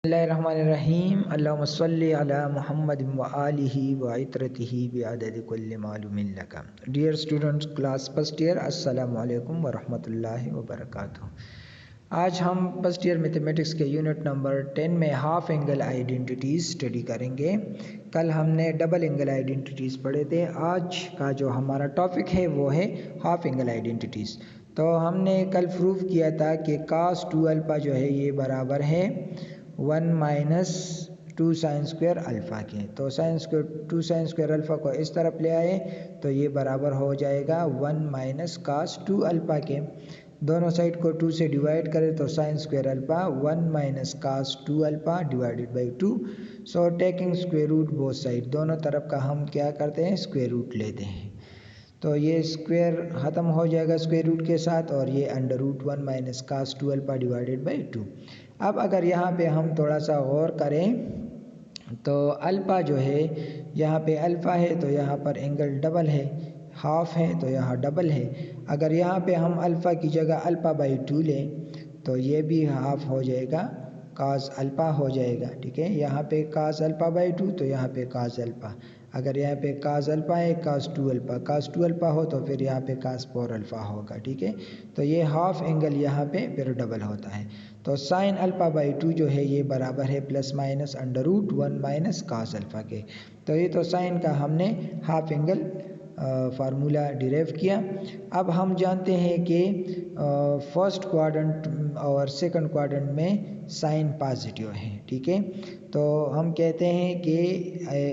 बिस्मिल्लाहिर्रहमानिर्रहीम अल्लाहुम्मा सल्लि अला मुहम्मद व आलिहि व इत्रतिहि बिअदद कुल्लि मालूमिन लका। Dear students, class first year, अस्सलामु अलैकुम व रहमतुल्लाहि व बरकातुहू। आज हम फर्स्ट ईयर मैथमेटिक्स के यूनिट नंबर 10 में हाफ एंगल आइडेंटिटीज़ स्टडी करेंगे। कल हमने डबल एंगल आइडेंटिटीज़ पढ़े थे। आज का जो हमारा टॉपिक है वो है हाफ एंगल आइडेंटिटीज़। तो हमने कल प्रूव किया था कि cos 2 अल्फ़ा जो है ये बराबर है 1 माइनस 2 साइन स्क्वायर अल्फ़ा के। तो टू साइन स्क्वायर अल्फ़ा को इस तरफ ले आए तो ये बराबर हो जाएगा 1 माइनस cos 2 अल्फ़ा के। दोनों साइड को 2 से डिवाइड करें तो sine square alpha 1 minus cos 2 alpha divided by 2। So taking square root both side, दोनों तरफ का हम क्या करते हैं, स्क्वायर रूट लेते हैं। तो ये स्क्वायर ख़त्म हो जाएगा स्क्वायर रूट के साथ और ये under root 1 minus cos 2 alpha divided by 2। अब अगर यहाँ पे हम थोड़ा सा गौर करें तो अल्फ़ा जो है, यहाँ पे अल्फ़ा है तो यहाँ पर एंगल डबल है, हाफ है तो यहाँ डबल है। अगर यहाँ पे हम अल्फ़ा की जगह अल्फ़ा बाई 2 लें तो ये भी हाफ हो जाएगा, cos अल्फ़ा हो जाएगा। ठीक है, यहाँ पे cos अल्फ़ा बाई 2 तो यहाँ पे cos अल्फ़ा। अगर यहाँ पे cos अल्फ़ा है, cos 2 अल्फ़ा, cos 2 अल्फ़ा हो तो फिर यहाँ पे cos 4 अल्फ़ा होगा। ठीक है, तो ये हाफ एंगल यहाँ पे फिर डबल होता है। तो साइन अल्फ़ा बाई 2 जो है ये बराबर है plus minus under root 1 minus cos alpha के। तो ये तो साइन का हमने हाफ एंगल फार्मूला डिराइव किया। अब हम जानते हैं कि फर्स्ट क्वाड्रेंट और सेकंड क्वाड्रेंट में साइन पॉजिटिव है। ठीक है, तो हम कहते हैं कि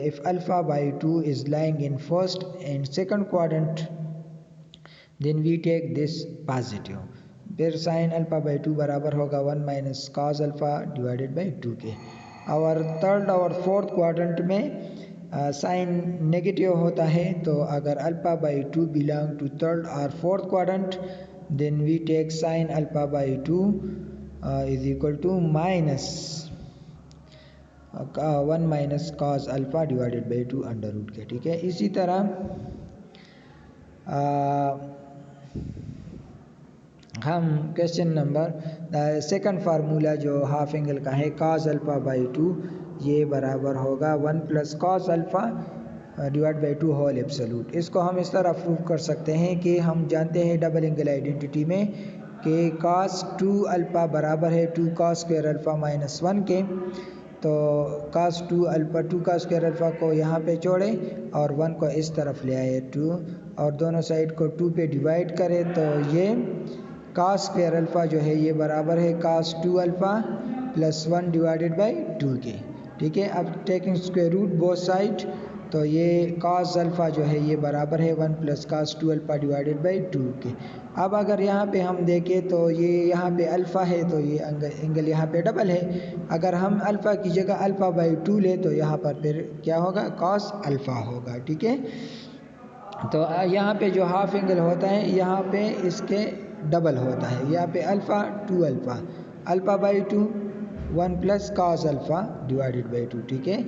if alpha by 2 is lying in first and second quadrant then we take this positive. फिर साइन अल्फ़ा बाई 2 बराबर होगा 1 minus cos alpha divided by 2 के। और थर्ड और फोर्थ क्वाड्रेंट में साइन नेगेटिव होता है, तो अगर alpha by 2 belong to third और fourth quadrant then we take sine alpha by 2 is equal to minus 1 minus cos alpha divided by 2 under root के। ठीक है, इसी तरह हम क्वेश्चन नंबर सेकंड फार्मूला जो हाफ एंगल का है cos अल्फ़ा बाई 2 ये बराबर होगा 1 plus cos alpha divide by 2 whole absolute. इसको हम इस तरह प्रूव कर सकते हैं कि हम जानते हैं डबल एंगल आइडेंटिटी में कि cos 2 अल्फ़ा बराबर है 2 cos स्क्वायर अल्फ़ा माइनस 1 के। तो cos 2 अल्फ़ा 2 का स्क्वायर अल्फ़ा को यहाँ पे जोड़ें और 1 को इस तरफ ले आए 2 और दोनों साइड को 2 पे डिवाइड करें तो ये cos स्क्वायर अल्फ़ा जो है ये बराबर है cos 2 alpha plus 1 divided by 2 के। ठीक है, अब taking square root both side तो ये cos अल्फ़ा जो है ये बराबर है 1 plus cos 2 alpha divided by 2 के। अब अगर यहाँ पे हम देखें तो ये यहाँ पे अल्फ़ा है तो ये एंगल यहाँ पे डबल है। अगर हम अल्फ़ा की जगह अल्फ़ा बाई 2 ले तो यहाँ पर फिर क्या होगा, cos अल्फ़ा होगा। ठीक है, तो यहाँ पे जो हाफ एंगल होता है यहाँ पे इसके डबल होता है। यहाँ पे alpha 2 alpha, alpha by 2 1 plus cos alpha divided by 2। ठीक है,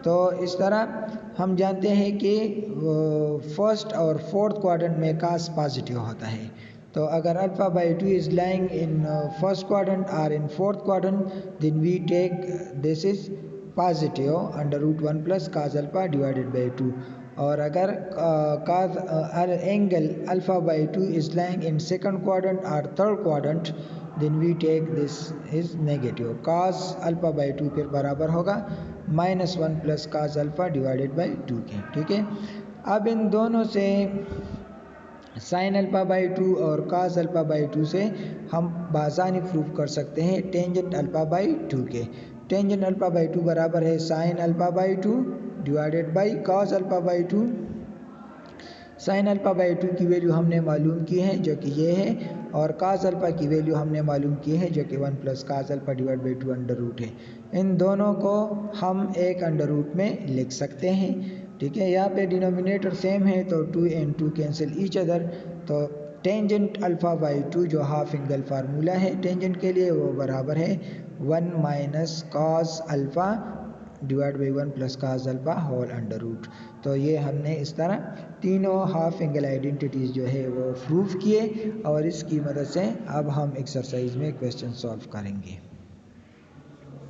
तो इस तरह हम जानते हैं कि फर्स्ट और फोर्थ क्वाड्रेंट में cos पॉजिटिव होता है। तो अगर alpha by 2 is lying in first quadrant और in fourth quadrant then we take this is positive under root 1 plus cos alpha divided by 2। और अगर angle alpha by 2 is lying in second quadrant और third quadrant then we take this is negative. cos alpha by 2 फिर बराबर होगा minus 1 plus cos alpha divided by 2 के। ठीक है, अब इन दोनों से साइन अल्फ़ा बाई 2 और cos अल्फ़ा बाई 2 से हम बासानी प्रूफ कर सकते हैं टेंजेंट अल्फ़ा बाई 2 के। टेंजेंट अल्फ़ा बाई 2 बराबर है sign alpha by 2 divided by cos alpha by 2। Sign alpha by 2 की वैल्यू हमने मालूम की है जो कि ये है, और cos अल्फ़ा की वैल्यू हमने मालूम की है जो कि 1 plus cos alpha divide by 2 under root है। इन दोनों को हम एक अंडर रूट में लिख सकते हैं। ठीक है, यहाँ पे डिनोमिनेटर सेम है तो 2 and 2 कैंसिल ईच अदर। तो टेंजेंट अल्फ़ा बाई 2 जो हाफ एंगल फार्मूला है टेंजेंट के लिए वो बराबर है 1 minus cos alpha divide by 1 plus cos alpha whole under root. तो ये हमने इस तरह तीनों हाफ एंगल आइडेंटिटीज़ जो है वो प्रूव किए और इसकी मदद से अब हम एक्सरसाइज में क्वेश्चन सॉल्व करेंगे।